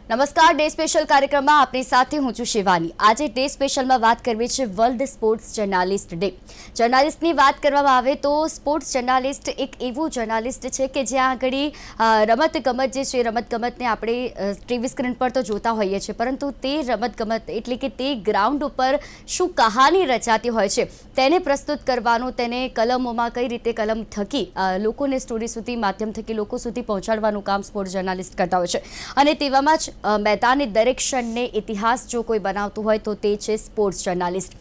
નમસ્કાર, day special કાર્યક્રમમાં આપની સાથે હું છું શિવાની। આજે ડે સ્પેશિયલમાં વાત કરવી છે વર્લ્ડ સ્પોર્ટ્સ જર્નાલિસ્ટ ડે। જર્નાલિસ્ટની વાત કરવામાં આવે તો સ્પોર્ટ્સ જર્નાલિસ્ટ એક એવું જર્નાલિસ્ટ છે કે જ્યાં આગળ રમતગમત જે છે રમતગમતને આપણે ટીવી સ્ક્રીન પર તો જોતા હોઈએ છીએ, પરંતુ તે રમતગમત એટલે કે તે ગ્રાઉન્ડ ઉપર શું કહાની રચાતી હોય છે તેને પ્રસ્તુત કરવાનું, તેને કલમોમાં કઈ રીતે કલમ થકી લોકોને સ્ટોરી સુધી માધ્યમ થકી લોકો સુધી પહોંચાડવાનું કામ સ્પોર્ટ્સ જર્નાલિસ્ટ કરતા હોય છે। અને તેવામાં જ मैदानी दरेक क्षणने इतिहास जो कोई बनावतुं होय तो ते छे स्पोर्ट्स जर्नालिस्ट।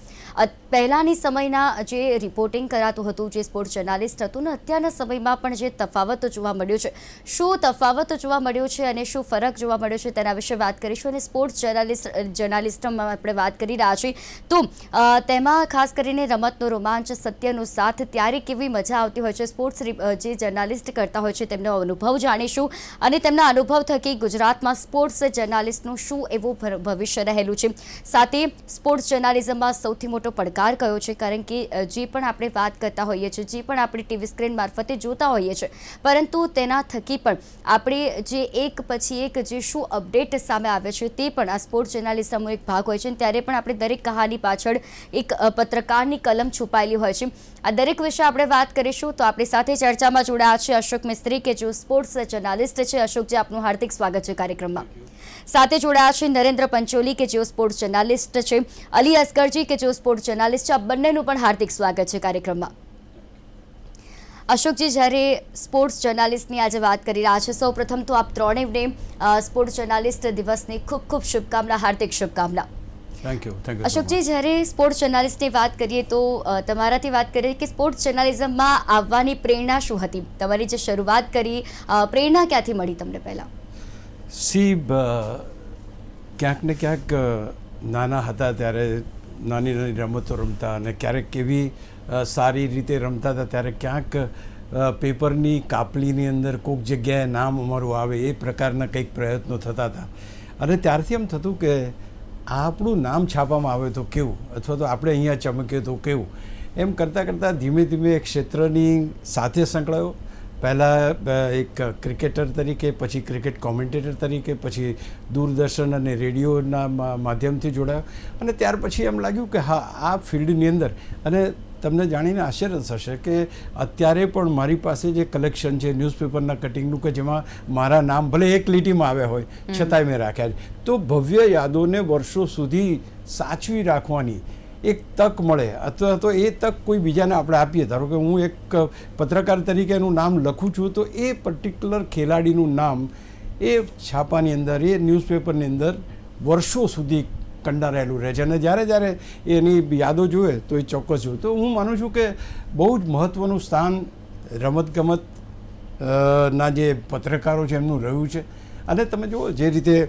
पहलानी समयना जे रिपोर्टिंग करातुं हतुं जे स्पोर्ट्स जर्नालिस्ट हतुं ने अत्यारना समयमां पण जे तफावत जोवा मळ्यो छे, शुं तफावत जोवा मळ्यो छे अने शुं फरक जोवा मळ्यो छे तेना विषे वात करीशुं। अने स्पोर्ट्स जर्नालिस्टमां आपणे वात करी रह्या छीए तो तेमां खास करीने रमतनो रोमांच, सत्यनो साथ त्यारे केवी मजा आवती होय छे। स्पोर्ट्स जे जर्नालिस्ट करता होय छे तेमनो अनुभव जाणीशुं अने तेमना अनुभव थकी गुजरातमां स्पोर्ट्स जर्नालिस्टनुं शुं एवुं भविष्य रहेलुं छे। साथे स्पोर्ट्स जर्नालिझममां सौथी मोटो પડકાર કયો છે, કારણ કે જે પણ આપણે વાત કરતા હોઈએ છીએ, જે પણ આપણે ટીવી સ્ક્રીન મારફતે જોતા હોઈએ છીએ, પરંતુ તેના થકી પણ આપણે જે એક પછી એક જે શું અપડેટ સામે આવે છે તે પણ આ સ્પોર્ટ્સ જર્નાલિઝમનો એક ભાગ હોય છે। ત્યારે પણ આપણે દરેક કહાની પાછળ એક પત્રકારની કલમ છુપાયેલી હોય છે। આ દરેક વિશે આપણે વાત કરીશું। તો આપણી સાથે ચર્ચામાં જોડાયા છે અશોક મિસ્ત્રી કે જો સ્પોર્ટ્સ જર્નાલિસ્ટ છે। અશોકજી, આપનું હાર્દિક સ્વાગત છે કાર્યક્રમમાં। સાથે જોડાયા છે નરેન્દ્ર પંચોલી કે જેઓ સ્પોર્ટ્સ જર્નાલિસ્ટ છે, અલી અસગરજી કે જેઓ સ્પોર્ટ્સ જર્નાલિસ્ટ છે। આ બંનેનું પણ હાર્દિક સ્વાગત છે કાર્યક્રમમાં। અશોકજી, જ્યારે સ્પોર્ટ્સ જર્નાલિસ્ટની આજે વાત કરી રહ્યા છે, સૌ પ્રથમ તો આપ ત્રણેયને સ્પોર્ટ્સ જર્નાલિસ્ટ દિવસની ખૂબ ખૂબ શુભકામના, હાર્દિક શુભકામના। Thank you. અશોકજી, જ્યારે સ્પોર્ટ્સ જર્નાલિસ્ટની વાત કરીએ તો તમારાથી વાત કરીએ કે સ્પોર્ટ્સ જર્નાલિઝમમાં આવવાની પ્રેરણા શું હતી? તમારી જે શરૂઆત કરી, પ્રેરણા ક્યાંથી મળી તમને પહેલાં? ક્યાંક ને ક્યાંક નાના હતા ત્યારે નાની નાની રમતો રમતા અને ક્યારેક એવી સારી રીતે રમતા હતા ત્યારે ક્યાંક પેપરની કાપલીની અંદર કોઈક જગ્યાએ નામ અમારું આવે એ પ્રકારના કંઈક પ્રયત્નો થતા હતા। અને ત્યારથી એમ થતું કે આપણું નામ છાપવામાં આવે તો કેવું, અથવા તો આપણે અહીંયા ચમકીએ તો કેવું। એમ કરતાં કરતાં ધીમે ધીમે એક ક્ષેત્રની સાથે સંકળાયો। પહેલાં એક ક્રિકેટર તરીકે, પછી ક્રિકેટ કોમેન્ટેટર તરીકે, પછી દૂરદર્શન અને રેડિયોના માધ્યમથી જોડાયો અને ત્યાર પછી એમ લાગ્યું કે હા, આ ફિલ્ડની અંદર અને તમને જાણીને આશ્ચર્ય થશે કે અત્યારે પણ મારી પાસે જે કલેક્શન છે ન્યૂઝપેપરના કટિંગનું કે જેમાં મારા નામ ભલે એક લીટીમાં આવ્યા હોય છતાંય મેં રાખ્યા છે, તો ભવ્ય યાદોને વર્ષો સુધી સાચવી રાખવાની એક તક મળે, અથવા તો એ તક કોઈ બીજાને આપણે આપીએ। ધારો કે હું એક પત્રકાર તરીકે એનું નામ લખું છું તો એ પર્ટિક્યુલર ખેલાડીનું નામ એ છાપાની અંદર, એ ન્યૂઝપેપરની અંદર વર્ષો સુધી કંડારાયેલું રહે છે અને જ્યારે જ્યારે એની યાદો જોઈએ તો એ ચોક્કસ જોઈએ। તો હું માનું છું કે બહુ જ મહત્ત્વનું સ્થાન રમતગમત ના જે પત્રકારો છે એમનું રહ્યું છે। અને તમે જુઓ જે રીતે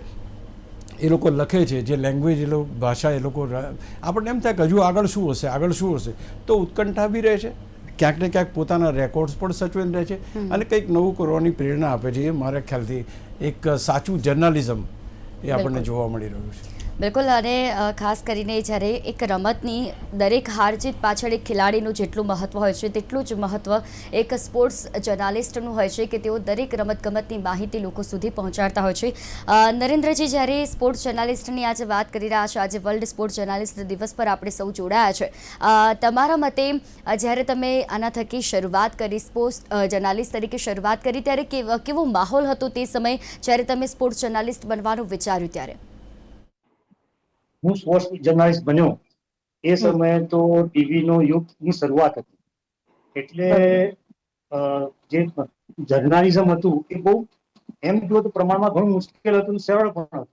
એ લોકો લખે છે, જે લેંગ્વેજ એ લોકો ભાષા એ લોકો, આપણને એમ થાય કે હજુ આગળ શું હશે, આગળ શું હશે, તો ઉત્કંઠા બી રહે છે, ક્યાંક ને ક્યાંક પોતાના રેકોર્ડ્સ પણ સચવેલ રહે છે અને કંઈક નવું કરવાની પ્રેરણા આપે છે। એ મારા ખ્યાલથી એક સાચું જર્નાલિઝમ એ આપણને જોવા મળી રહ્યું છે। બિલકુલ। અને ખાસ કરીને જ્યારે એક રમતની દરેક હાર જીત પાછળ એક ખેલાડીનું જેટલું મહત્ત્વ હોય છે તેટલું જ મહત્ત્વ એક સ્પોર્ટ્સ જર્નાલિસ્ટનું હોય છે કે તેઓ દરેક રમતગમતની માહિતી લોકો સુધી પહોંચાડતા હોય છે। નરેન્દ્રજી, જ્યારે સ્પોર્ટ્સ જર્નાલિસ્ટની આજે વાત કરી રહ્યા છે, આજે વર્લ્ડ સ્પોર્ટ્સ જર્નાલિસ્ટ દિવસ પર આપણે સૌ જોડાયા છે, તમારા મતે જ્યારે તમે આના થકી શરૂઆત કરી, સ્પોર્ટ્સ જર્નાલિસ્ટ તરીકે શરૂઆત કરી, ત્યારે કેવો માહોલ હતો તે સમયે જ્યારે તમે સ્પોર્ટ્સ જર્નાલિસ્ટ બનવાનું વિચાર્યું ત્યારે? હું સ્પોર્ટ્સ જર્નાલિસ્ટ બન્યો એ સમયે તો ટીવીનો યુગની શરૂઆત હતી, એટલે જે જર્નાલિઝમ હતું એ બહુ એમ કહો તો પ્રમાણમાં ઘણું મુશ્કેલ હતું, સરળ પણ હતું।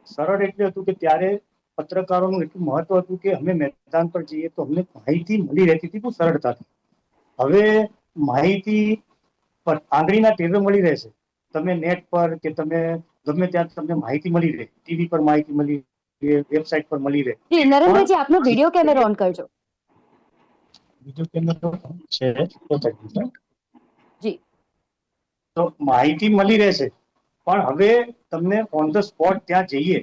સરળ એટલે હતું કે ત્યારે પત્રકારોનું એટલું મહત્વ હતું કે અમે મેદાન પર જઈએ તો અમને માહિતી મળી રહેતી હતી બહુ સરળતાથી। હવે માહિતી આંગળીના ટેરવે મળી રહેશે, તમે નેટ પર કે તમે ગમે ત્યાં તમને માહિતી મળી રહે, ટીવી પર માહિતી મળી, વેબસાઇટ પર મળી રહે। નરેન્દ્રજી, આપનો વિડિયો કેમેરો ઓન કરજો। વિડિયો કેમેરો છે જી। તો માહિતી મળી રહેશે, પણ હવે તમને ઓન ધ સ્પોટ ત્યાં જઈએ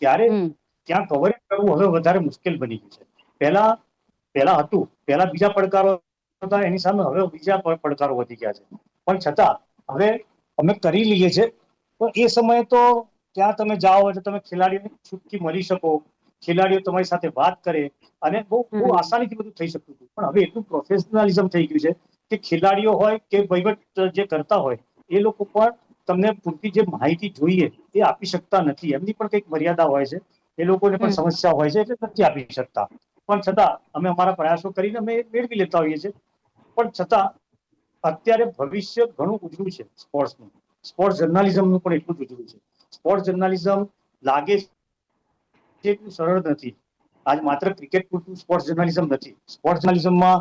ત્યારે ત્યાં કવરેજ કરવું હવે વધારે મુશ્કેલ બની ગયું છે। પહેલા હતું, પહેલા બીજા પડકારો હતા, એની સામે હવે બીજા પડકારો વધી ગયા છે, પણ છતાં હવે અમે કરી લઈએ છીએ। તો એ સમયે તો ત્યાં તમે જાઓ એટલે તમે ખેલાડીઓને છૂટથી મળી શકો, ખેલાડીઓ તમારી સાથે વાત કરે, અને બહુ આસાનીથી બધું થઈ શકતું હતું. પણ હવે એટલું પ્રોફેશનલિઝમ થઈ ગયું છે કે ખેલાડીઓ હોય કે વહીવટ જે કરતા હોય એ લોકો પણ તમને પૂરતી જે માહિતી જોઈએ એ આપી શકતા નથી. એમની પણ કંઈક મર્યાદા હોય છે, એ લોકોને પણ સમસ્યા હોય છે, એટલે નથી આપી શકતા. પણ છતાં અમે અમારા પ્રયાસો કરીને અમે મેળવી લેતા હોઈએ છીએ. પણ છતાં અત્યારે ભવિષ્ય ઘણું ઉજળું છે સ્પોર્ટ્સનું. સ્પોર્ટ્સ જર્નાલિઝમનું પણ એટલું જ ઉજળું છે. સ્પોર્ટ્સ જર્નાલિઝમ લાગે છે એટલું સરળ નથી. આજ માત્ર ક્રિકેટ પૂરતું સ્પોર્ટ્સ જર્નાલિઝમ નથી. સ્પોર્ટ્સ જર્નાલિઝમમાં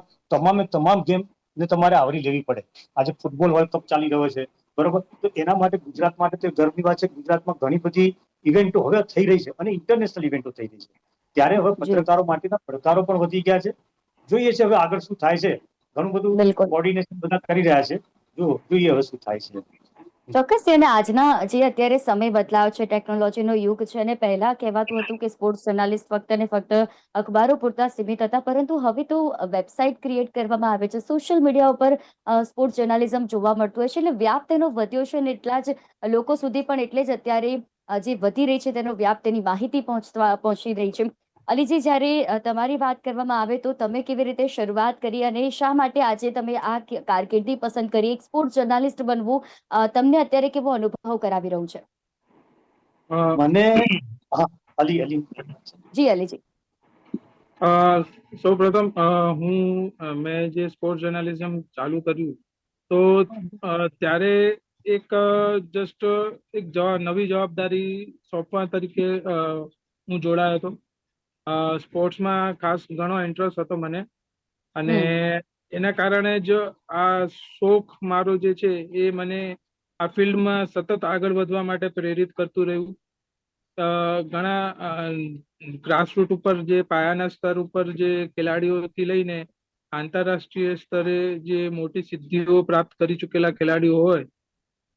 તમામ ગેમ ને તમારે આવરી લેવી પડે. આજે ફૂટબોલ વર્લ્ડ કપ ચાલી રહ્યો છે, બરોબર, તો એના માટે ગુજરાત માટે તો ગર્વની વાત છે. ગુજરાતમાં ઘણી બધી ઇવેન્ટો હવે થઈ રહી છે, અને ઇન્ટરનેશનલ ઇવેન્ટો થઈ રહી છે. ત્યારે હવે પત્રકારો માટેના પડકારો પણ વધી ગયા છે. જોઈએ છે હવે આગળ શું થાય છે. ઘણું બધું બિલકુલ. કોર્ડિનેશન બધા કરી રહ્યા છે. જોઈએ હવે શું થાય છે. ચોક્કસ અને આજના જે અત્યારે સમય બદલાવ છે, ટેકનોલોજીનો યુગ છે, અને પહેલા કહેવાતું હતું કે સ્પોર્ટ્સ જર્નાલિસ્ટ ફક્ત ને ફક્ત અખબારો પૂરતા સીમિત હતા, પરંતુ હવે તો વેબસાઇટ ક્રિએટ કરવામાં આવે છે, સોશિયલ મીડિયા ઉપર સ્પોર્ટ્સ જર્નાલિઝમ જોવા મળતું હોય છે, એટલે વ્યાપ તેનો વધ્યો છે, અને એટલા જ લોકો સુધી પણ એટલે જ અત્યારે જે વધી રહી છે તેનો વ્યાપ, તેની માહિતી પહોંચી રહી છે. અલીજી, જ્યારે તમારી વાત કરવામાં આવે તો તમે કેવી રીતે શરૂઆત કરી અને શા માટે આજે તમે આ કારકિર્દી પસંદ કરી, એક સ્પોર્ટ્સ જર્નાલિસ્ટ બનવું તમને અત્યારે કેવો અનુભવ કરાવી રહ્યું છે? મને હા, અલી જી અલીજી. સૌ પ્રથમ મેં જે સ્પોર્ટ્સ જર્નાલિઝમ ચાલુ કર્યું તો ત્યારે એક જસ્ટ એક નવી જવાબદારી સોંપવા તરીકે હું જોડાયો હતો. સ્પોર્ટ્સમાં ખાસ ઘણો ઇન્ટરેસ્ટ હતો મને, અને એના કારણે જ આ શોખ મારો જે છે એ મને આ ફિલ્ડમાં સતત આગળ વધવા માટે પ્રેરિત કરતું રહ્યું. ઘણા ગ્રાસરૂટ ઉપર જે પાયાના સ્તર ઉપર જે ખેલાડીઓથી લઈને આંતરરાષ્ટ્રીય સ્તરે જે મોટી સિદ્ધિઓ પ્રાપ્ત કરી ચૂકેલા ખેલાડીઓ હોય,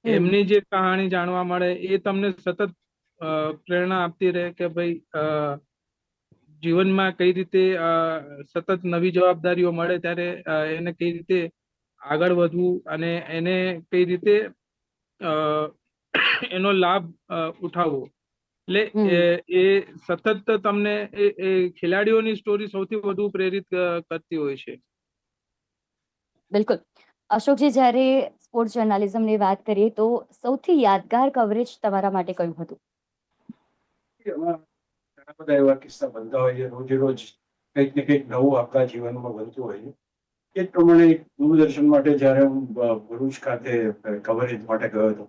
એમની જે કહાણી જાણવા મળે એ તમને સતત પ્રેરણા આપતી રહે કે ભાઈ જીવનમાં કઈ રીતે સતત નવી જવાબદારીઓ મળે ત્યારે એને કઈ રીતે આગળ વધવું અને એને કઈ રીતે એનો લાભ ઉઠાવવો. એટલે એ સતત તમને એ ખેલાડીઓની સ્ટોરી સૌથી વધુ પ્રેરિત કરતી હોય છે. બિલકુલ. અશોકજી, જ્યારે સ્પોર્ટ્સ જર્નાલિઝમની વાત કરીએ તો સૌથી યાદગાર કવરેજ તમારા માટે કયું હતું? ઘણા બધા એવા કિસ્સા બનતા હોય છે, રોજે રોજ કંઈક ને કંઈક નવું આપણા જીવનમાં બનતું હોય છે. એ જ પ્રમાણે દૂરદર્શન માટે જ્યારે હું ભરૂચ ખાતે કવરેજ માટે ગયો હતો,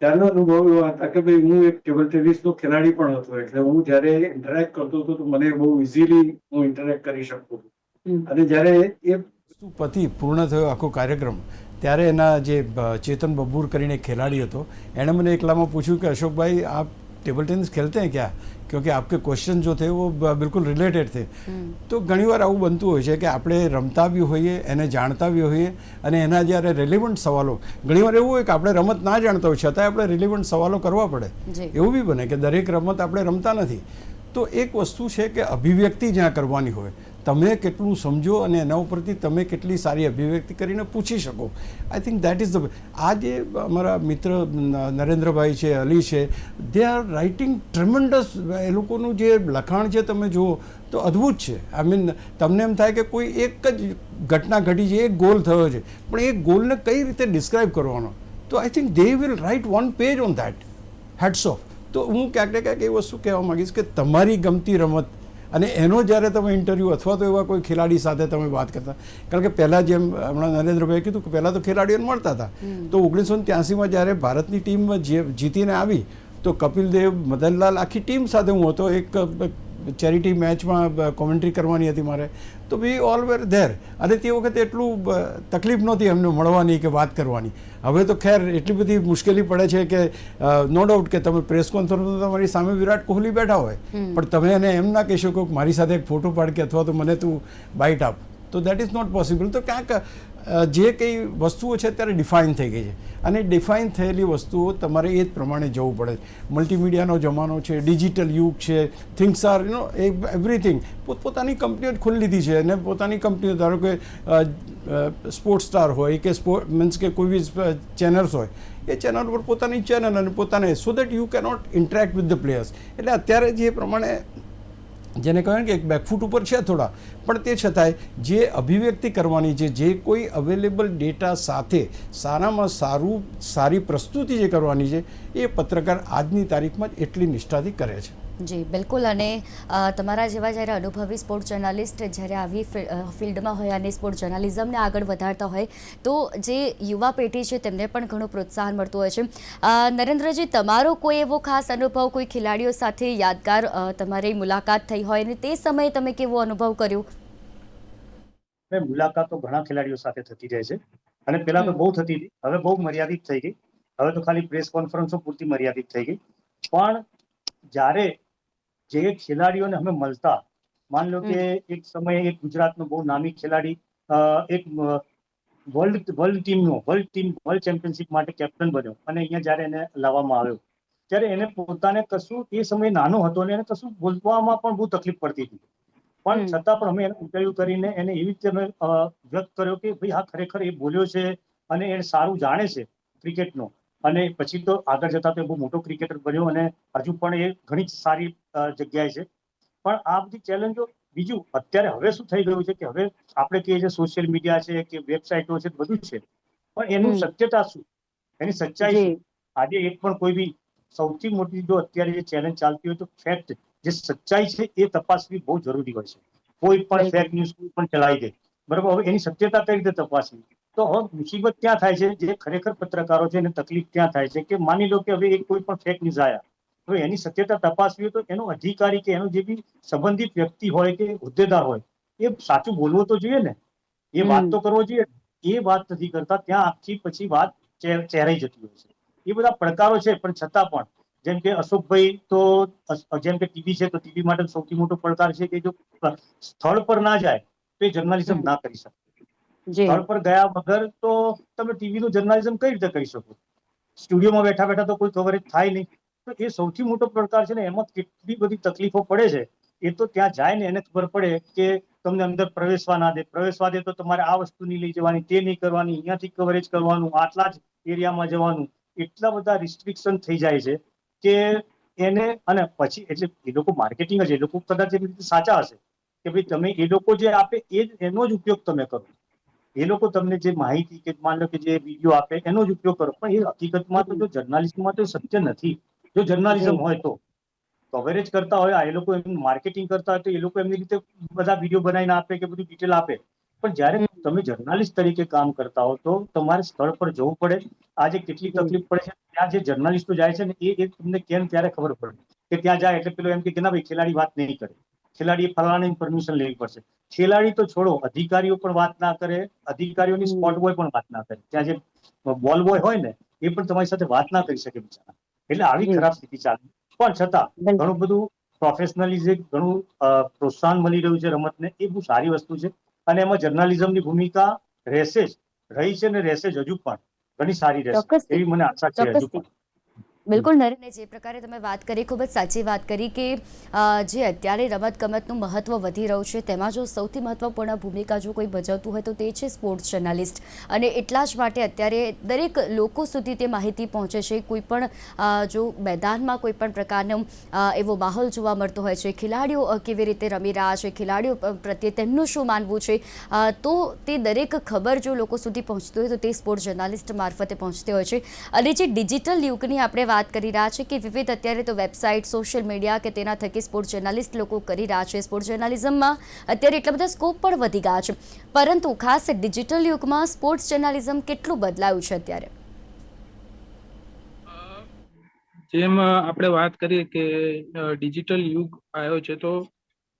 ત્યારનો અનુભવ એવા હતા કે ભાઈ હું એક ટેબલ ટેનિસનો ખેલાડી પણ હતો, એટલે હું જ્યારે ઇન્ટરેક્ટ કરતો હતો તો મને બહુ ઇઝીલી હું ઇન્ટરેક્ટ કરી શકતો હતો. અને જ્યારે એ પતિ પૂર્ણ થયો આખો કાર્યક્રમ, ત્યારે એના જે ચેતન બબ્બુર કરીને ખેલાડી હતો, એણે મને એકલામાં પૂછ્યું કે અશોકભાઈ આપ टेबल टेनिस खेलते हैं क्या, क्योंकि आपके क्वेश्चन जो थे वो बिल्कुल रिलेटेड थे. તો ઘણીવાર આવું બનતું હોય છે કે આપણે રમતા બી હોઈએ, એને જાણતા બી હોઈએ, અને એના જ્યારે રિલેવન્ટ સવાલો, ઘણીવાર એવું હોય કે આપણે રમત ના જાણતા હોય છતાંય આપણે રિલેવન્ટ સવાલો કરવા પડે. એવું બી બને કે દરેક રમત આપણે રમતા નથી. તો એક વસ્તુ છે કે અભિવ્યક્તિ જ્યાં કરવાની હોય, તમે કેટલું સમજો અને એના ઉપરથી તમે કેટલી સારી અભિવ્યક્તિ કરીને પૂછી શકો. I think that is the. આ જે અમારા મિત્ર નરેન્દ્રભાઈ છે, અલી છે, દે આર રાઇટિંગ ટ્રેમેન્ડસ. એ લોકોનું જે લખાણ છે તમે જુઓ તો અદ્ભુત છે. આઈ મીન તમને એમ થાય કે કોઈ એક જ ઘટના ઘટી છે, એક ગોલ થયો છે, પણ એ ગોલને કઈ રીતે ડિસ્ક્રાઇબ કરવાનો, તો I think they will right one page on that. Heads of. તો હું ક્યાંક ને ક્યાંક એ વસ્તુ કહેવા માગીશ કે તમારી ગમતી રમત અને એનો જ્યારે તમે ઇન્ટરવ્યૂ અથવા તો એવા કોઈ ખેલાડી સાથે તમે વાત કરતા, કારણ કે પહેલાં જેમ હમણાં નરેન્દ્રભાઈએ કીધું કે પહેલાં તો ખેલાડીઓને મળતા હતા, તો 1983માં જ્યારે ભારતની ટીમ જીતીને આવી તો કપિલ દેવ, મદનલાલ, આખી ટીમ સાથે હું હતો. એક ચેરિટી મેચમાં કોમેન્ટ્રી કરવાની હતી મારે, તો વી ઓલ વેર ધેર. અને તે વખતે એટલું તકલીફ નહોતી અમને મળવાની કે વાત કરવાની. હવે તો ખેર એટલી બધી મુશ્કેલી પડે છે કે નો ડાઉટ કે તમે પ્રેસ કોન્ફરન્સમાં તમારી સામે વિરાટ કોહલી બેઠા હોય, પણ તમે એને એમ ના કહી શકો કે મારી સાથે એક ફોટો પાડ કે અથવા તો મને તું બાઇટ આપ. તો દેટ ઇઝ નોટ પોસિબલ. તો ક્યાંક જે કંઈ વસ્તુઓ છે અત્યારે ડિફાઇન થઈ ગઈ છે અને ડિફાઇન થયેલી વસ્તુઓ તમારે એ જ પ્રમાણે જવું પડે. મલ્ટીમીડિયાનો જમાનો છે, ડિજિટલ યુગ છે, થિંગ્સ આર એવરીથિંગ. પોતપોતાની કંપનીઓ જ ખોલી લીધી છે અને પોતાની કંપનીઓ, ધારો કે સ્પોર્ટ્સ સ્ટાર હોય કે મીન્સ કે કોઈ બી ચેનલ્સ હોય, એ ચેનલ પર પોતાની ચેનલ અને પોતાને, so that you cannot interact with the players. એટલે અત્યારે જે પ્રમાણે જેને કહેવાય કે એક બેકફૂટ ઉપર છે થોડા, પણ તે છતાંય જે અભિવ્યક્તિ કરવાની છે, જે કોઈ અવેલેબલ ડેટા સાથે સારી પ્રસ્તુતિ જે કરવાની છે, એ પત્રકાર આજની તારીખમાં જ એટલી નિષ્ઠાથી કરે છે. જી બિલકુલ. અને તમારા જેવા જ્યારે અનુભવી સ્પોર્ટ જર્નાલિસ્ટ જ્યારે આવી ફિલ્ડમાં હોય અને સ્પોર્ટ જર્નાલિઝમને આગળ વધારતા હોય તો જે યુવા પેઢી છે તેમને પણ ઘણું પ્રોત્સાહન મળતું હોય છે. નરેન્દ્રજી, તમારો કોઈ એવો ખાસ અનુભવ કોઈ ખેલાડીઓ સાથે યાદગાર તમારી મુલાકાત થઈ હોય અને તે સમયે તમે કેવો અનુભવ કર્યો? મુલાકાતો ઘણા ખેલાડીઓ સાથે થતી રહે છે અને પેલા તો બહુ થતી હતી, હવે બહુ મર્યાદિત થઈ ગઈ. હવે તો ખાલી પ્રેસ કોન્ફરન્સો પૂરતી મર્યાદિત થઈ ગઈ. પણ જ્યારે જે ખેલાડીઓને અમે મળતા, માન લો કે એક સમયે એક ગુજરાતનો બહુ નામી ખેલાડી એક વર્લ્ડ ચેમ્પિયનશિપ માટે કેપ્ટન બન્યો અને અહીંયા જ્યારે એને લાવવામાં આવ્યો, ત્યારે એને પોતાને કશું, એ સમય નાનો હતો અને એને કશું બોલવામાં પણ બહુ તકલીફ પડતી હતી. પણ છતાં પણ અમે એને ઇન્ટરવ્યુ કરીને એને એવી રીતે અમે વ્યક્ત કર્યો કે ભાઈ હા ખરેખર એ બોલ્યો છે અને એ સારું જાણે છે ક્રિકેટનો. અને પછી તો આગળ જતા તો બહુ મોટો ક્રિકેટર બન્યો અને હજુ પણ એ ઘણી સારી જગ્યાએ છે. પણ આ બધી ચેલેન્જો, બીજું અત્યારે હવે શું થઈ ગયું છે કે હવે આપણે કહીએ છીએ સોશિયલ મીડિયા છે કે વેબસાઇટો છે, બધું જ છે, પણ એનું સત્યતા શું, એની સચ્ચાઈ શું? આજે એક પણ કોઈ બી સૌથી મોટી જો અત્યારે જે ચેલેન્જ ચાલતી હોય તો ફેક્ટ, જે સચ્ચાઈ છે એ તપાસવી બહુ જરૂરી હોય છે. કોઈ પણ ફેક ન્યૂઝ કોઈ પણ ચલાવી દે, બરાબર, હવે એની સત્યતા કઈ રીતે તપાસવી? તો હવે મુસીબત ક્યાં થાય છે, જે ખરેખર પત્રકારો છે એને તકલીફ ક્યાં થાય છે કે માની લો કે હવે એક કોઈ પણ ફેક ન્યૂઝ આવ્યા, તો એની સત્યતા તપાસવી હોય તો એનો અધિકારી કે એનો જે બી સંબંધિત વ્યક્તિ હોય કે હોદ્દેદાર હોય, એ સાચું બોલવો તો જોઈએ ને, એ વાત તો કરવો જોઈએ. એ વાત નથી કરતા, ત્યાં આખી પછી વાત ચેરાઈ જતી હોય છે. એ બધા પડકારો છે, પણ છતાં પણ જેમ કે અશોકભાઈ, તો જેમ કે ટીવી છે તો ટીવી માટે સૌથી મોટો પડકાર છે કે જો સ્થળ પર ના જાય તો એ જર્નાલિઝમ ના કરી શકે. સ્થળ પર ગયા વગર તો તમે ટીવી નું જર્નાલિઝમ કઈ રીતે કરી શકો? સ્ટુડિયોમાં બેઠા બેઠા તો કોઈ કવરેજ થાય નહીં. તો એ સૌથી મોટો પડકાર છે ને, એમાં કેટલી બધી તકલીફો પડે છે. એ તો ત્યાં જાય ને એને ખબર પડે કે તમને અંદર પ્રવેશવા ના દે, પ્રવેશવા દે તો તમારે આ વસ્તુ નહીં લઈ જવાની, તે નહીં કરવાની, અહીંયાથી કવરેજ કરવાનું, આટલા જ એરિયામાં જવાનું, એટલા બધા રિસ્ટ્રિક્શન થઈ જાય છે કે એને, અને પછી એટલે એ લોકો માર્કેટિંગ જ, એ લોકો કદાચ એવી રીતે સાચા હશે કે ભાઈ તમે એ લોકો જે આપે એ એનો જ ઉપયોગ તમે કરો, એ લોકો તમને જે માહિતી કે માન લો કે જે વિડીયો આપે એનો જ ઉપયોગ કરો, પણ એ હકીકતમાં તો જો જર્નાલિસ્ટમાં તો સત્ય નથી. જો જર્નાલિઝમ હોય તો કવરેજ કરતા હોય, એ લોકો એમનું માર્કેટિંગ કરતા હોય તો એ લોકો એમની રીતે બધા વિડીયો બનાવીને આપે કે બધું ડિટેલ આપે. પણ જ્યારે તમે જર્નાલિસ્ટ તરીકે કામ કરતા હો તો તમારે સ્થળ પર જવું પડે. આજે કેટલી તકલીફ પડે છે, ત્યાં જે જર્નાલિસ્ટો જાય છે ને એ તમને કેમ ત્યારે ખબર પડે કે ત્યાં જાય એટલે પેલો એમ કે ના ભાઈ ખેલાડી વાત નહીં કરે, ખેલાડીએ ફલાણાની પરમિશન લેવી પડશે. ખેલાડી તો છોડો, અધિકારીઓ પણ વાત ના કરે, અધિકારીઓની સ્પોટ બોય પણ વાત ના કરે, ત્યાં જે બોલ બોય હોય ને એ પણ તમારી સાથે વાત ના કરી શકે બિચારા. એટલે આવી ખરાબ સ્થિતિ ચાલે, પણ છતાં ઘણું બધું પ્રોફેશનલિઝમ, ઘણું પ્રોત્સાહન મળી રહ્યું છે રમતને, એ બહુ સારી વસ્તુ છે. અને એમાં જર્નાલિઝમની ભૂમિકા રહેશે જ, રહી છે ને રહેશે જ, હજુ પણ ઘણી સારી રહેશે એવી મને આશા છે હજુ પણ. બિલકુલ નરેન, જે પ્રકારે તમે વાત કરી, ખૂબ જ સાચી વાત કરી કે જે અત્યારે રમતગમતનું મહત્વ વધી રહ્યું છે તેમાં જો સૌથી મહત્વપૂર્ણ ભૂમિકા જો કોઈ ભજવતું હોય તો તે છે સ્પોર્ટ્સ જર્નાલિસ્ટ. અને એટલા જ માટે અત્યારે દરેક લોકો સુધી તે માહિતી પહોંચે છે. કોઈ પણ જો મેદાનમાં કોઈ પણ પ્રકારનો એવો માહોલ જોવા મળતો હોય છે, ખેલાડીઓ કેવી રીતે રમી રહ્યા છે, ખેલાડીઓ પ્રત્યે તેમનું શું માનવું છે, તો તે દરેક ખબર જો લોકો સુધી પહોંચતી હોય તો તે સ્પોર્ટ્સ જર્નાલિસ્ટ મારફતે પહોંચતી હોય છે. અને જે ડિજિટલ યુગની આપણે વાત કરી રહ્યા છે કે વિવિધ અત્યારે તો વેબસાઇટ, સોશિયલ મીડિયા કે તેના થકી સ્પોર્ટ્સ જર્નાલિસ્ટ લોકો કરી રહ્યા છે. સ્પોર્ટ્સ જર્નાલિઝમમાં અત્યારે એટલા બધા સ્કોપ પણ વધી ગયા છે, પરંતુ ખાસ ડિજિટલ યુગમાં સ્પોર્ટ્સ જર્નાલિઝમ કેટલું બદલાયું છે અત્યારે? જેમ આપણે વાત કરીએ કે ડિજિટલ યુગ આવ્યો છે તો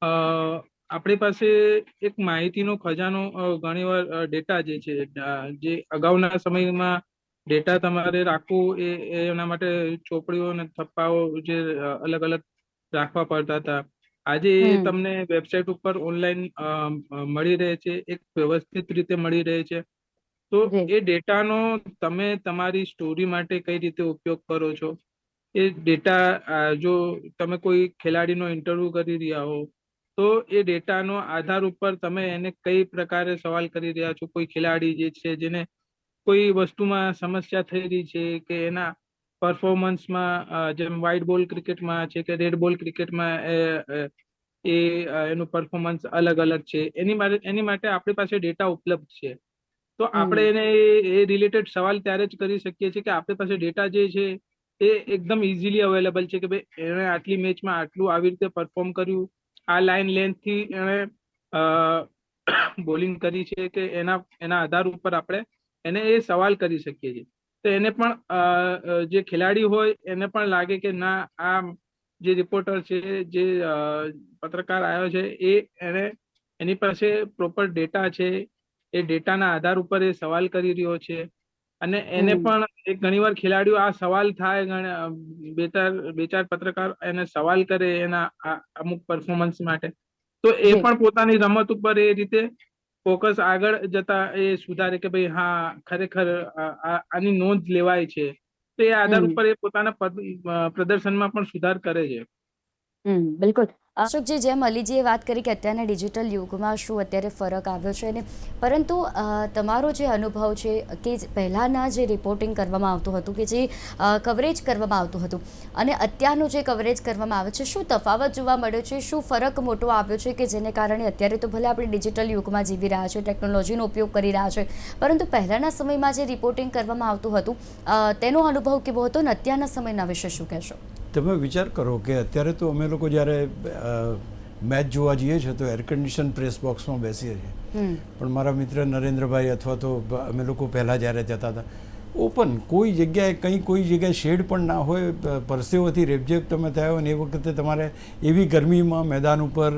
આપણી પાસે એક માહિતીનો ખજાનો ઘણીવાર ડેટા જે છે, જે અગાઉના સમયમાં ડેટા તમારે રાખવું એના માટે ચોપડીઓ અને થપ્પાઓ જે અલગ અલગ રાખવા પડતા હતા. આજે તમને વેબસાઇટ ઉપર ઓનલાઈન મળી રહે છે, એક વ્યવસ્થિત રીતે મળી રહે છે. તો જી. એ ડેટાનો તમે તમારી સ્ટોરી માટે કઈ રીતે ઉપયોગ કરો છો, એ ડેટા જો તમે કોઈ ખેલાડીનો ઇન્ટરવ્યુ કરી રહ્યા હો તો એ ડેટાનો આધાર ઉપર તમે એને કઈ પ્રકારે સવાલ કરી રહ્યા છો. કોઈ ખેલાડી જે છે જેને કોઈ વસ્તુમાં સમસ્યા થઈ રહી છે કે એના પરફોર્મન્સમાં, જેમ વ્હાઇટ બોલ ક્રિકેટમાં છે કે રેડ બોલ ક્રિકેટમાં એનું પરફોર્મન્સ અલગ અલગ છે, એની માટે આપણી પાસે ડેટા ઉપલબ્ધ છે. તો આપણે એને એ રિલેટેડ સવાલ ત્યારે જ કરી શકીએ છીએ કે આપણી પાસે ડેટા જે છે એ એકદમ ઇઝીલી અવેલેબલ છે કે ભાઈ એણે આટલી મેચમાં આટલું આવી રીતે પરફોર્મ કર્યું, આ લાઈન લેન્થથી એણે બોલિંગ કરી છે કે એના આધાર ઉપર આપણે એને એ સવાલ કરી શકીએ છીએ. તો એને પણ જે ખેલાડી હોય એને પણ લાગે કે ના, આ જે રિપોર્ટર છે, જે પત્રકાર આવ્યો છે, એની પાસે પ્રોપર ડેટા છે, એ ડેટાના આધાર ઉપર એ સવાલ કરી રહ્યો છે. અને એને પણ ઘણીવાર ખેલાડીઓ આ સવાલ થાય, બે ચાર પત્રકાર એને સવાલ કરે એના અમુક પરફોર્મન્સ માટે, તો એ જી. પણ પોતાની રમત ઉપર એ રીતે ફોકસ આગળ જતા એ સુધારે કે ભાઈ હા, ખરેખર આની નોંધ લેવાય છે. તો એ આધાર ઉપર એ પોતાના પ્રદર્શનમાં પણ સુધાર કરે છે. બિલકુલ. અશોકજી, જેમ અલીજીએ વાત કરી કે અત્યારના ડિજિટલ યુગમાં શું અત્યારે ફરક આવ્યો છે ને, પરંતુ તમારો જે અનુભવ છે કે પહેલાંના જે રિપોર્ટિંગ કરવામાં આવતું હતું, કે જે કવરેજ કરવામાં આવતું હતું અને અત્યારનું જે કવરેજ કરવામાં આવે છે, શું તફાવત જોવા મળ્યો છે? શું ફરક મોટો આવ્યો છે કે જેને કારણે અત્યારે તો ભલે આપણે ડિજિટલ યુગમાં જીવી રહ્યા છે, ટેકનોલોજીનો ઉપયોગ કરી રહ્યા છે, પરંતુ પહેલાંના સમયમાં જે રિપોર્ટિંગ કરવામાં આવતું હતું તેનો અનુભવ કેવો હતો ને અત્યારના સમયના વિશે શું કહેશો? તમે વિચાર કરો કે અત્યારે તો અમે લોકો જ્યારે મેચ જોવા જઈએ છીએ તો એર કન્ડિશન પ્રેસ બોક્સમાં બેસીએ છીએ, પણ મારા મિત્ર નરેન્દ્રભાઈ અથવા તો અમે લોકો પહેલાં જ્યારે જતા હતા ઓપન, કોઈ જગ્યાએ કોઈ જગ્યાએ શેડ પણ ના હોય, પરસેવોથી રેબઝેબ તમે થયા હોય ને એ વખતે તમારે એવી ગરમીમાં મેદાન ઉપર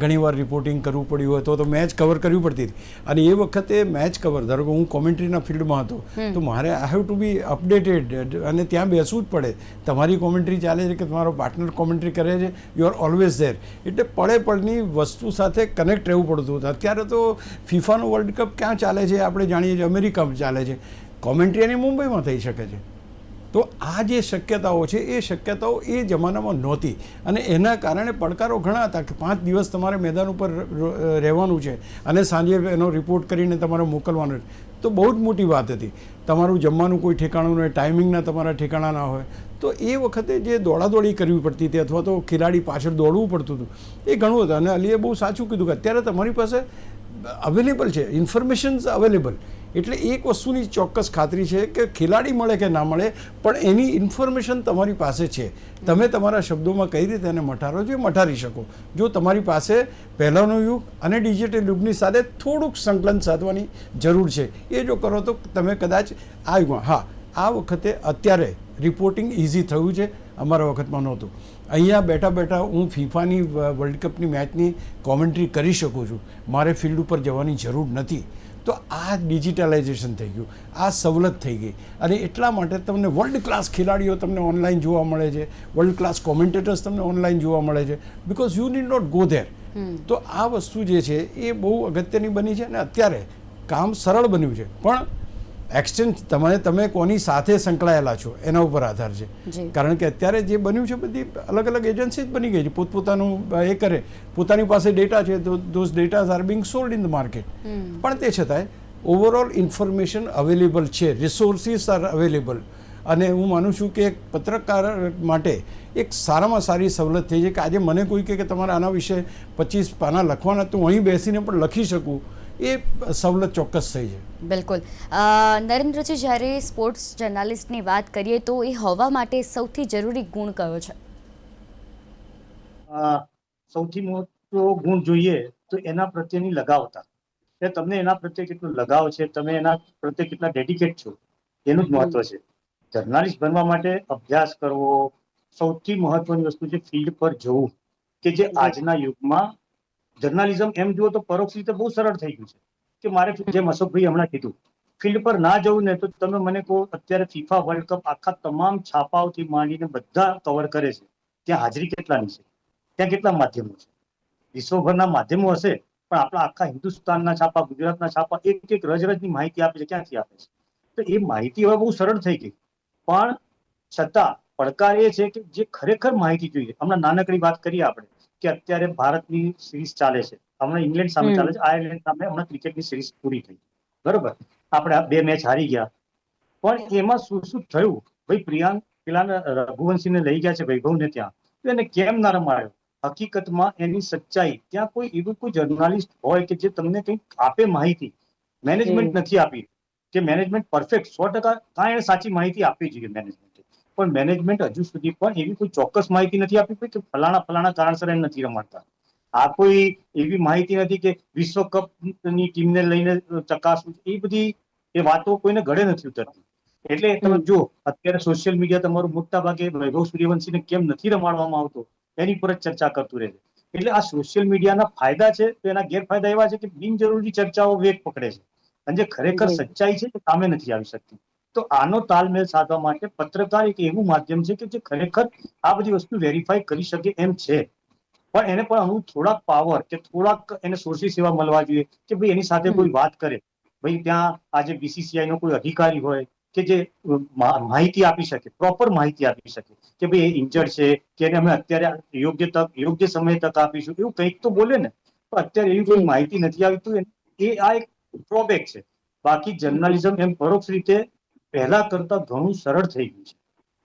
ઘણીવાર રિપોર્ટિંગ કરવું પડ્યું હોય તો મેચ કવર કરવી પડતી હતી. અને એ વખતે મેચ કવર, ધારો કે હું કોમેન્ટ્રીના ફિલ્ડમાં હતો તો મારે I have to be updated અને ત્યાં બેસવું જ પડે. તમારી કોમેન્ટ્રી ચાલે છે કે તમારો પાર્ટનર કોમેન્ટ્રી કરે છે, યુ આર ઓલવેઝ ધેર. એટલે પળની વસ્તુ સાથે કનેક્ટ રહેવું પડતું હતું. અત્યારે તો ફિફાનો વર્લ્ડ કપ ક્યાં ચાલે છે આપણે જાણીએ છીએ, અમેરિકામાં ચાલે છે, કોમેન્ટ્રી એની મુંબઈમાં થઈ શકે છે. તો આ જે શક્યતાઓ છે એ શક્યતાઓ એ જમાનામાં નહોતી અને એના કારણે પડકારો ઘણા હતા કે 5 દિવસ તમારે મેદાન ઉપર રહેવાનું છે અને સાંજે એનો રિપોર્ટ કરીને તમારે મોકલવાનો છે. તો બહુ જ મોટી વાત હતી. તમારું જમવાનું કોઈ ઠેકાણું નહીં, ટાઈમિંગના તમારા ઠેકાણા ના હોય, તો એ વખતે જે દોડાદોડી કરવી પડતી હતી અથવા તો ખેલાડી પાછળ દોડવું પડતું હતું એ ઘણું હતું. અને અલીએ બહુ સાચું કીધું કે અત્યારે તમારી પાસે અવેલેબલ છે, ઇન્ફોર્મેશન્સ અવેલેબલ. એટલે એક વસ્તુની ચોક્કસ ખાતરી છે કે ખેલાડી મળે કે ના મળે પણ એની ઇન્ફોર્મેશન તમારી પાસે છે. તમે તમારા શબ્દોમાં કઈ રીતે એને મટારો છો એ મટારી શકો જો તમારી પાસે પહેલાંનો યુગ અને ડિજિટલ યુગની સાથે થોડુંક સંકલન સાધવાની જરૂર છે. એ જો કરો તો તમે કદાચ આ યુગમાં, હા, આ વખતે અત્યારે રિપોર્ટિંગ ઇઝી થયું છે, અમારા વખતમાં નહોતું. અહીંયા બેઠા બેઠા હું ફિફાની વર્લ્ડ કપની મેચની કોમેન્ટ્રી કરી શકું છું, મારે ફિલ્ડ ઉપર જવાની જરૂર નથી. તો આ ડિજિટલાઇઝેશન થઈ ગયું, આ સવલત થઈ ગઈ અને એટલા માટે તમને વર્લ્ડ ક્લાસ ખેલાડીઓ તમને ઓનલાઈન જોવા મળે છે, વર્લ્ડ ક્લાસ કોમેન્ટેટર્સ તમને ઓનલાઈન જોવા મળે છે, because you need not go there. તો આ વસ્તુ જે છે એ બહુ અગત્યની બની છે અને અત્યારે કામ સરળ બન્યું છે. પણ એક્સચેન્જ તમે કોની સાથે સંકળાયેલા છો એના ઉપર આધાર છે. કારણ કે અત્યારે જે બન્યું છે બધી અલગ અલગ એજન્સી જ બની ગઈ છે, પોતપોતાનું એ કરે, પોતાની પાસે ડેટા છે તો those datas are being sold in the market. પણ તે છતાંય ઓવરઓલ ઇન્ફોર્મેશન અવેલેબલ છે, રિસોર્સિસ આર અવેલેબલ. અને હું માનું છું કે એક પત્રકાર માટે એક સારામાં સારી સવલત થઈ છે કે આજે મને કોઈ કહે કે તમારે આના વિશે 25 પાના લખવાના, તો હું અહીં બેસીને પણ લખી શકું, એ સવલત ચોક્કસ થઈ છે. બિલકુલ. નરેન્દ્રજી, જ્યારે સ્પોર્ટ્સ જર્નાલિસ્ટની વાત કરીએ તો એ હોવા માટે સૌથી જરૂરી ગુણ કયો છે? સૌથી મોટો ગુણ જોઈએ તો એના પ્રત્યેની લગાવતા, કે તમને એના પ્રત્યે કેટલો લગાવ છે, તમે એના પ્રત્યે કેટલા ડેડિકેટ છો, એનું જ મહત્વ છે. જર્નાલિસ્ટ બનવા માટે અભ્યાસ કરવો, સૌથી મહત્વની વસ્તુ છે ફિલ્ડ પર જવું, કે જે આજના યુગમાં જર્નાલિઝમ એમ જુઓ તો પરોક્ષ રીતે બહુ સરળ થઈ ગયું છે. કે મારે જેમ અશોકભાઈ હમણાં કીધું, ફિલ્ડ પર ના જવું ને તો તમે મને કહો અત્યારે ફિફા વર્લ્ડ કપ આખા તમામ છાપાઓથી માંડીને બધા કવર કરે છે, ત્યાં હાજરી કેટલાની છે, ત્યાં કેટલા માધ્યમો છે? વિશ્વભરના માધ્યમો હશે પણ આપણા આખા હિન્દુસ્તાનના છાપા, ગુજરાતના છાપા એક રજની માહિતી આપે છે. ક્યાંથી આપે છે? તો એ માહિતી હવે બહુ સરળ થઈ ગઈ, પણ છતાં પડકાર એ છે કે જે ખરેખર માહિતી જોઈએ. હમણાં નાનકડી વાત કરીએ આપણે કે અત્યારે ભારતની સિરીઝ ચાલે છે, હમણાં ઇંગ્લેન્ડ સામે ચાલે છે, આયર્લેન્ડ સામે હમણાં ક્રિકેટની સિરીઝ પૂરી થઈ, બરોબર? આપણે આ 2 મેચ હારી ગયા, પણ એમાં શું થયું? ભાઈ પ્રિયાંક પેલા રઘુવંશીને લઈ ગયા છે વૈભવને ત્યાં, તો એને કેમ ના રમાડ્યો? હકીકતમાં એની સચ્ચાઈ ત્યાં કોઈ એવું કોઈ જર્નાલિસ્ટ હોય કે જે તમને કંઈક આપે માહિતી. મેનેજમેન્ટ નથી આપી કે મેનેજમેન્ટ પરફેક્ટ 100% કાંઈ એને સાચી માહિતી આપવી જોઈએ મેનેજમેન્ટે, પણ મેનેજમેન્ટ હજુ સુધી પણ એવી કોઈ ચોક્કસ માહિતી નથી આપી કે ફલાણા કારણસર એને નથી રમાડતા. આ કોઈ એવી માહિતી નથી કે વિશ્વકપની ટીમને લઈને ચકાસવું, એ બધી એ વાતો કોઈને ગળે નથી ઉતરતી. એટલે તમે જો અત્યારે સોશિયલ મીડિયા તમારું મોટા ભાગે વૈભવ સૂર્યવંશીને કેમ નથી રમાડવામાં આવતો એની પર જ ચર્ચા કરતું રહે છે. એટલે આ સોશિયલ મીડિયાના ફાયદા છે તો એના ગેરફાયદા એવા છે કે બિનજરૂરી ચર્ચાઓ વેગ પકડે છે, અને જે ખરેખર સચ્ચાઈ છે તે સામે નથી આવી શકતી. તો આનો તાલમેલ સાધવા માટે પત્રકાર એક એવું માધ્યમ છે કે જે ખરેખર આ બધી વસ્તુ વેરીફાઈ કરી શકે એમ છે, પણ એને પણ અમુક થોડાક પાવર કે થોડાક એને સોર્સિસ એવા મળવા જોઈએ કે ભાઈ એની સાથે કોઈ વાત કરે. ભાઈ ત્યાં આજે બીસીસીઆઈ નો કોઈ અધિકારી હોય કે જે માહિતી આપી શકે, પ્રોપર માહિતી આપી શકે કે ભાઈ એ ઇન્જર્ડ છે કે એને અમે અત્યારે યોગ્ય સમયે તક આપીશું, એવું કંઈક તો બોલે ને. પણ અત્યારે એવી કોઈ માહિતી નથી આવતું. એ આ એક ડ્રોબેક છે. બાકી જર્નલિઝમ એમ પરોક્ષ રીતે પહેલા કરતા ઘણું સરળ થઈ ગયું છે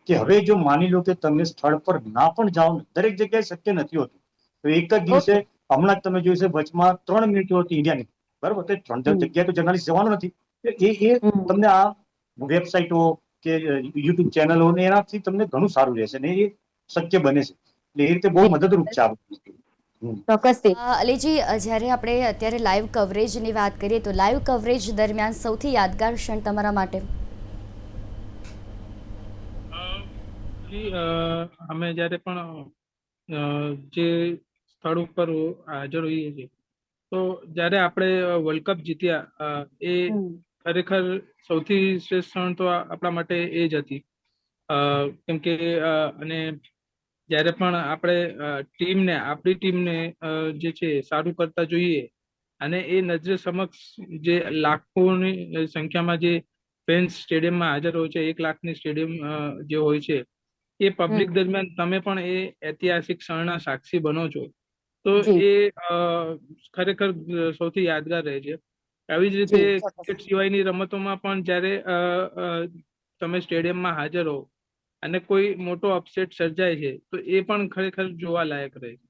કે હવે જો માની લો કે તમે સ્થળ પર ના પણ જાઓ ને, દરેક જગ્યાએ શક્ય નથી હોતું. તો એક જ દિવસે હમણાં જ તમે જોયું છે વચમાં 3 મિનિટો હતી ઇન્ડિયાની, બરોબર? તો 3 જગ્યાએ તો જર્નલિસ્ટ જવાનું નથી. એ તમને આ વેબસાઇટો કે યુટ્યુબ ચેનલો ને એનાથી તમને ઘણું સારું રહેશે ને એ શક્ય બને છે. એટલે એ રીતે બહુ મદદરૂપ છે આ બધું. ચોક્કસથી. અલીજી, જ્યારે આપણે અત્યારે લાઈવ કવરેજની વાત કરીએ તો લાઈવ કવરેજ દરમિયાન સૌથી યાદગાર ક્ષણ તમારા માટે? અમે જ્યારે પણ જે સ્થળ ઉપર હાજર હોઈએ છીએ, તો જ્યારે આપણે વર્લ્ડ કપ જીત્યા, એ ખરેખર સૌથી શ્રેષ્ઠ ક્ષણ તો આપણા માટે એ જ હતી. કેમ કે અને જ્યારે પણ આપણે આપણી ટીમને જે છે સારું કરતા જોઈએ, અને એ નજરે સમક્ષ જે લાખોની સંખ્યામાં જે ફેન્સ સ્ટેડિયમમાં હાજર હોય છે, 1 લાખની સ્ટેડિયમ જે હોય છે, એ પબ્લિક દરમિયાન તમે પણ એ ઐતિહાસિક ક્ષણના સાક્ષી બનો છો, તો એ ખરેખર સૌથી યાદગાર રહે છે. આવી જ રીતે ક્રિકેટ સિવાયની રમતોમાં પણ જ્યારે તમે સ્ટેડિયમમાં હાજર હો અને કોઈ મોટો અપસેટ સર્જાય છે, તો એ પણ ખરેખર જોવા લાયક રહે છે.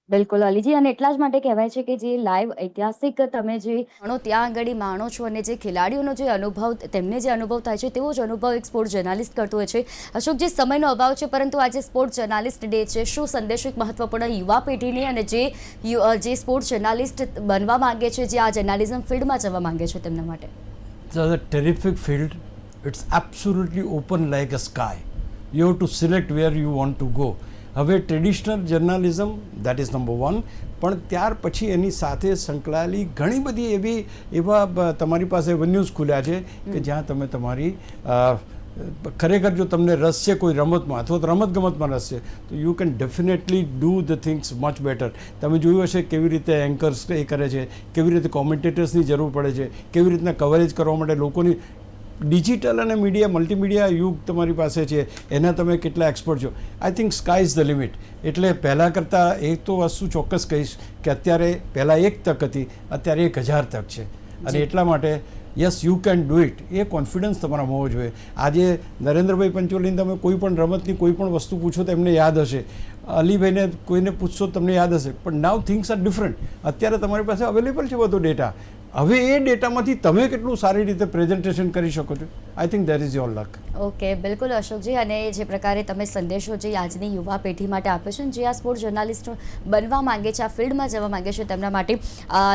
બિલકુલ અલીજી, અને એટલા જ માટે કહેવાય છે કે જે લાઈવ ઐતિહાસિક તમે જે ત્યાં આગળ માણો છો અને જે ખેલાડીઓનો જે અનુભવ, તેમને જે અનુભવ થાય છે તેવો જ અનુભવ એક સ્પોર્ટ્સ જર્નાલિસ્ટ કરતો હોય છે. અશોકજી, સમયનો અભાવ છે, પરંતુ આજે સ્પોર્ટ્સ જર્નાલિસ્ટ ડે છે. શું સંદેશો એક મહત્વપૂર્ણ યુવા પેઢીને અને જે સ્પોર્ટ્સ જર્નાલિસ્ટ બનવા માંગે છે, જે આ જર્નાલિઝમ ફિલ્ડમાં જવા માંગે છે, તેમના માટે? It's a terrific field. It's absolutely open like a sky. You have to select where you want to go. હવે traditional journalism that is number 1, પણ ત્યાર પછી એની સાથે સંકળાયેલી ઘણી બધી એવા તમારી પાસે એવન્યુઝ ખુલ્યા છે કે જ્યાં તમે તમારી ખરેખર જો તમને રસ છે કોઈ રમતમાં અથવા તો રમતગમતમાં રસ છે તો you can definitely do the things much better. તમે જોયું હશે કેવી રીતે એન્કર્સ એ કરે છે, કેવી રીતે કોમેન્ટેટર્સની જરૂર પડે છે, કેવી રીતના કવરેજ કરવા માટે લોકોની ડિજિટલ અને મીડિયા મલ્ટીમીડિયા યુગ તમારી પાસે છે, એના તમે કેટલા એક્સપર્ટ છો. I think sky is the limit. એટલે પહેલાં કરતાં એક તો વસ્તુ ચોક્કસ કહીશ કે અત્યારે પહેલાં 1 તક હતી, અત્યારે 1000 તક છે. અને એટલા માટે yes you can do it, A confidence તમારામાં હોવો જોઈએ. આજે નરેન્દ્રભાઈ પંચોલીને તમે કોઈ પણ રમતની કોઈ પણ વસ્તુ પૂછો તો એમને યાદ હશે, અલીભાઈને કોઈને પૂછશો તમને યાદ હશે, પણ નાવ થિંગ્સ આર ડિફરન્ટ. અત્યારે તમારી પાસે અવેલેબલ છે બધો ડેટા. હવે એ ડેટામાંથી તમે કેટલું સારી રીતે પ્રેઝન્ટેશન કરી શકો છો, I think that is your luck. Okay, બિલકુલ અશોકજી, અને જે પ્રકારે તમે સંદેશો જે આજની યુવા પેઢી માટે આપ્યો છે, જે આ સ્પોર્ટ્સ જર્નાલિસ્ટ બનવા માંગે છે, આ ફિલ્ડમાં જવા માંગે છે, તેમના માટે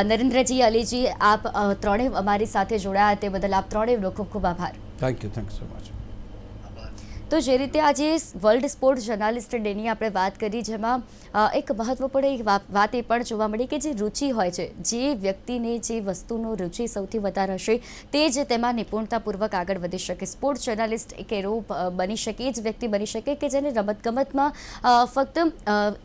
નરેન્દ્રજી, અલીજી, આપ ત્રણેય અમારી સાથે જોડાયા તે બદલ આપ ત્રણેયનો ખૂબ ખૂબ આભાર. Thank you so much. તો જે રીતે આજે વર્લ્ડ સ્પોર્ટ્સ જર્નાલિસ્ટ ડેની આપણે વાત કરી, જેમાં એક મહત્વપૂર્ણ એક વાત એ પણ જોવા મળી કે જે રુચિ હોય છે, જે વ્યક્તિને જે વસ્તુનો રુચિ સૌથી વધારે હશે તે જ તેમાં નિપુણતાપૂર્વક આગળ વધી શકે. સ્પોર્ટ્સ જર્નાલિસ્ટ એક એવો બની શકે, એ જ વ્યક્તિ બની શકે કે જેને રમતગમતમાં ફક્ત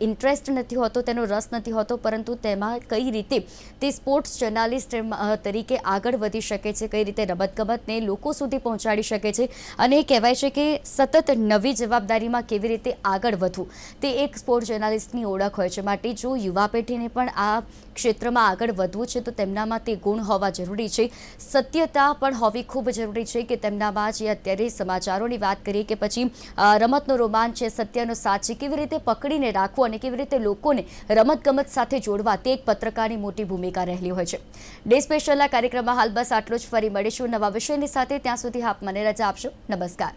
ઇન્ટરેસ્ટ નથી હોતો, તેનો રસ નથી હોતો, પરંતુ તેમાં કઈ રીતે તે સ્પોર્ટ્સ જર્નાલિસ્ટ તરીકે આગળ વધી શકે છે, કઈ રીતે રમતગમતને લોકો સુધી પહોંચાડી શકે છે, અને કહેવાય છે કે સતત નવી જવાબદારીમાં કેવી રીતે આગળ વધવું તે એક સ્પોર્ટ્સ જર્નાલિસ્ટની ઓળખ હોય છે. માટે જો યુવા પેઢીને પણ આ ક્ષેત્રમાં આગળ વધવું છે તો તેમનામાં તે ગુણ હોવા જરૂરી છે, સત્યતા પણ હોવી ખૂબ જરૂરી છે કે તેમનામાં જે અત્યારે સમાચારોની વાત કરીએ કે પછી રમતનો રોમાંચ છે, સત્યનો સાચ છે, કેવી રીતે પકડીને રાખવો અને કેવી રીતે લોકોને રમતગમત સાથે જોડવા તે એક પત્રકારની મોટી ભૂમિકા રહેલી હોય છે. ડે સ્પેશિયલના કાર્યક્રમમાં હાલ બસ આટલું જ. ફરી મળીશું નવા વિષયની સાથે. ત્યાં સુધી આપ મને રજા આપશો. નમસ્કાર.